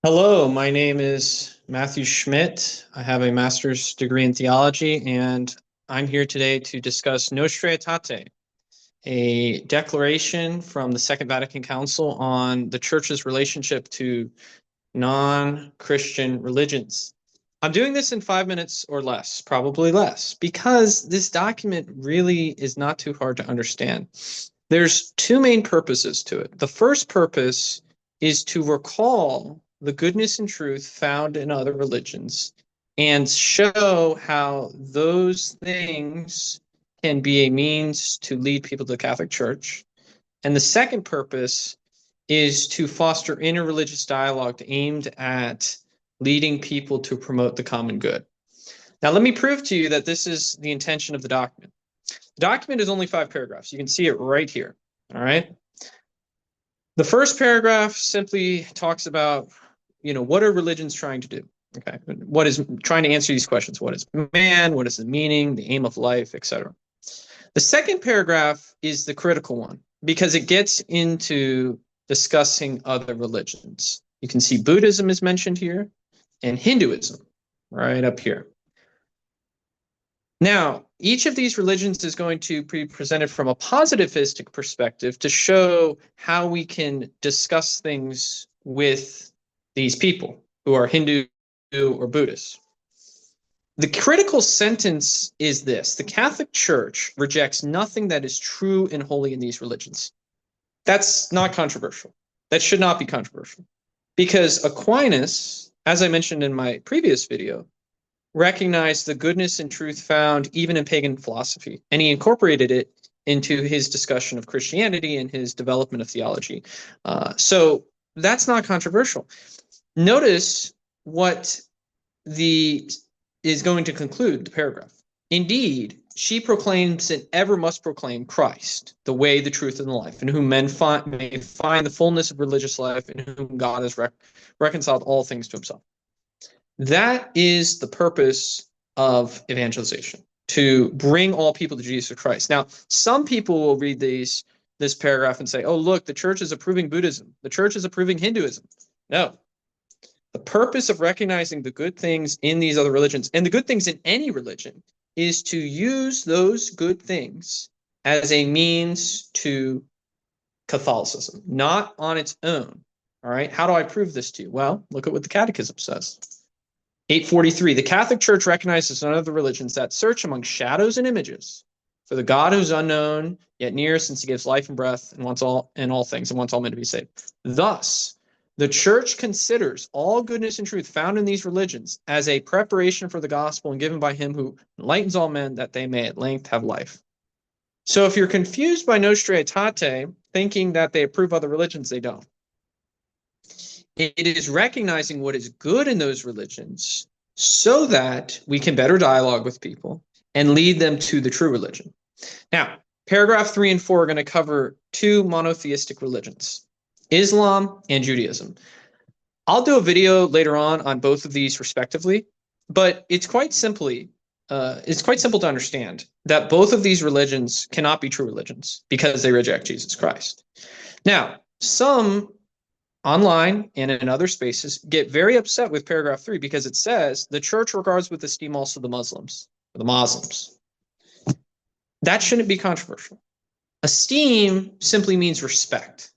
Hello, my name is Matthew Schmidt. I have a master's degree in theology, and I'm here today to discuss Nostra Aetate, a declaration from the Second Vatican Council on the Church's relationship to non-Christian religions. I'm doing this in 5 minutes or less, probably less, because this document really is not too hard to understand. There's two main purposes to it. The first purpose is to recall the goodness and truth found in other religions and show how those things can be a means to lead people to the Catholic Church. And the second purpose is to foster interreligious dialogue aimed at leading people to promote the common good. Now, let me prove to you that this is the intention of the document. The document is only 5 paragraphs. You can see it right here. All right. The first paragraph simply talks about, what are religions trying to do? Okay. What is trying to answer these questions? What is man? What is the meaning, the aim of life, etc. The second paragraph is the critical one because it gets into discussing other religions. You can see Buddhism is mentioned here and Hinduism right up here. Now, each of these religions is going to be presented from a positivistic perspective to show how we can discuss things with these people who are Hindu or Buddhist. The critical sentence is this: the Catholic Church rejects nothing that is true and holy in these religions. That's not controversial. That should not be controversial. Because Aquinas, as I mentioned in my previous video, recognized the goodness and truth found even in pagan philosophy, and he incorporated it into his discussion of Christianity and his development of theology. So that's not controversial. Notice what is going to conclude the paragraph. Indeed, she proclaims and ever must proclaim Christ, the way, the truth, and the life, in whom men may find the fullness of religious life, in whom God has reconciled all things to himself. That is the purpose of evangelization, to bring all people to Jesus Christ. Now, some people will read this paragraph and say, oh, look, the church is approving Buddhism. The church is approving Hinduism. No. The purpose of recognizing the good things in these other religions and the good things in any religion is to use those good things as a means to Catholicism, not on its own. All right. How do I prove this to you? Well, look at what the Catechism says. 843, the Catholic Church recognizes none of the religions that search among shadows and images for the God who's unknown, yet near, since he gives life and breath and wants all things and wants all men to be saved. Thus, the Church considers all goodness and truth found in these religions as a preparation for the gospel and given by him who enlightens all men that they may at length have life. So if you're confused by Nostra Aetate, thinking that they approve other religions, they don't. It is recognizing what is good in those religions so that we can better dialogue with people and lead them to the true religion. Now, paragraph 3 and 4 are going to cover 2 monotheistic religions, Islam and Judaism. I'll do a video later on both of these respectively, but it's quite simple to understand that both of these religions cannot be true religions because they reject Jesus Christ. Now, some online and in other spaces get very upset with paragraph 3 because it says the church regards with esteem also the Muslims. That shouldn't be controversial. Esteem simply means respect.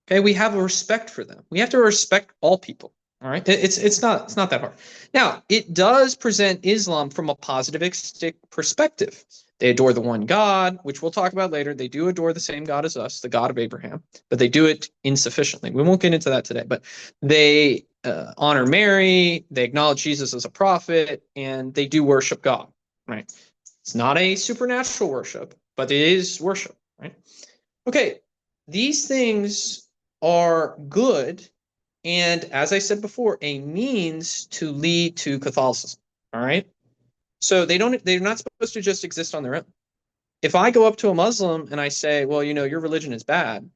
Okay, we have a respect for them. We have to respect all people. All right, it's not that hard. Now, it does present Islam from a positivistic perspective. They adore the one God, which we'll talk about later. They do adore the same God as us, the God of Abraham, but they do it insufficiently. We won't get into that today, but they honor Mary, they acknowledge Jesus as a prophet, and they do worship God, right? It's not a supernatural worship, but it is worship, right? Okay, these things are good, and as I said before, a means to lead to Catholicism, all right? So they're not supposed to just exist on their own. If I go up to a Muslim and I say, well, your religion is bad,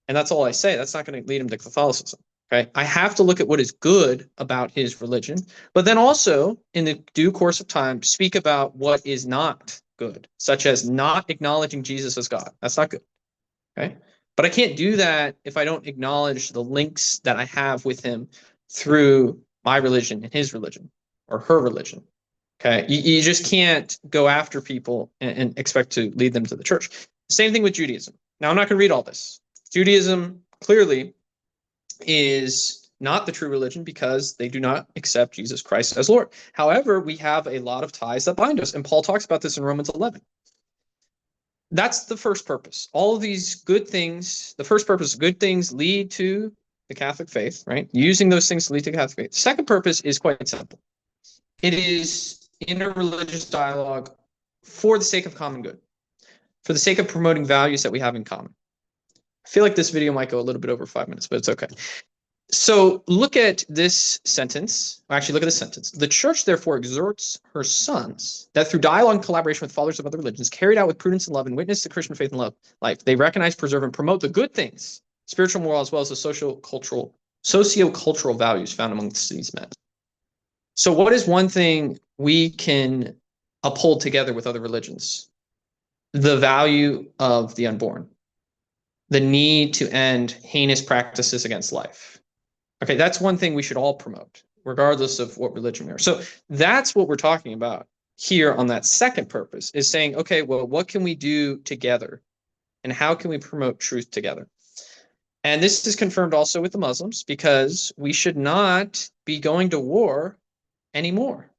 and that's all I say, that's not going to lead him to Catholicism. Okay? I have to look at what is good about his religion, but then also, in the due course of time, speak about what is not good, such as not acknowledging Jesus as God. That's not good. Okay? But I can't do that if I don't acknowledge the links that I have with him through my religion and his religion or her religion. Okay, you just can't go after people and expect to lead them to the church. Same thing with Judaism. Now, I'm not going to read all this. Judaism clearly is not the true religion because they do not accept Jesus Christ as Lord. However, we have a lot of ties that bind us, and Paul talks about this in Romans 11. That's the first purpose. All of these good things, the first purpose, good things lead to the Catholic faith, right? Using those things to lead to Catholic faith. Second purpose is quite simple. It is interreligious dialogue for the sake of common good, for the sake of promoting values that we have in common. I feel like this video might go a little bit over 5 minutes, but it's okay. So look at this sentence. Actually, look at this sentence. The church, therefore, exhorts her sons that through dialogue and collaboration with fathers of other religions, carried out with prudence and love and witness to Christian faith and love life, they recognize, preserve, and promote the good things, spiritual, moral, as well as the socio-cultural values found amongst these men. So what is one thing we can uphold together with other religions? The value of the unborn, the need to end heinous practices against life. Okay, that's one thing we should all promote, regardless of what religion we are. So that's what we're talking about here on that second purpose, is saying, okay, well, what can we do together? And how can we promote truth together? And this is confirmed also with the Muslims, because we should not be going to war anymore.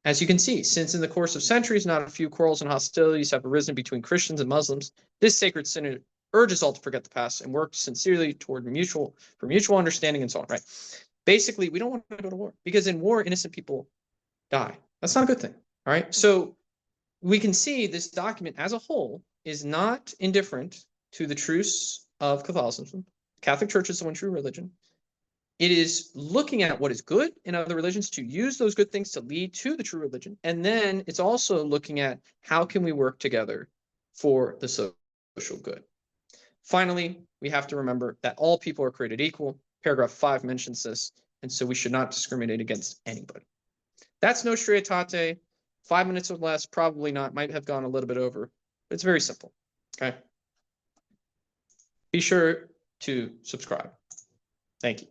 As you can see, since in the course of centuries, not a few quarrels and hostilities have arisen between Christians and Muslims, this sacred synod urges all to forget the past and work sincerely toward mutual understanding and so on, right? Basically, we don't want to go to war because in war, innocent people die. That's not a good thing, all right? So we can see this document as a whole is not indifferent to the truths of Catholicism. Catholic Church is the one true religion. It is looking at what is good in other religions to use those good things to lead to the true religion. And then it's also looking at how can we work together for the social good. Finally, we have to remember that all people are created equal. Paragraph 5 mentions this, and so we should not discriminate against anybody. That's Nostra Aetate. 5 minutes or less, probably not, might have gone a little bit over, but it's very simple, okay? Be sure to subscribe. Thank you.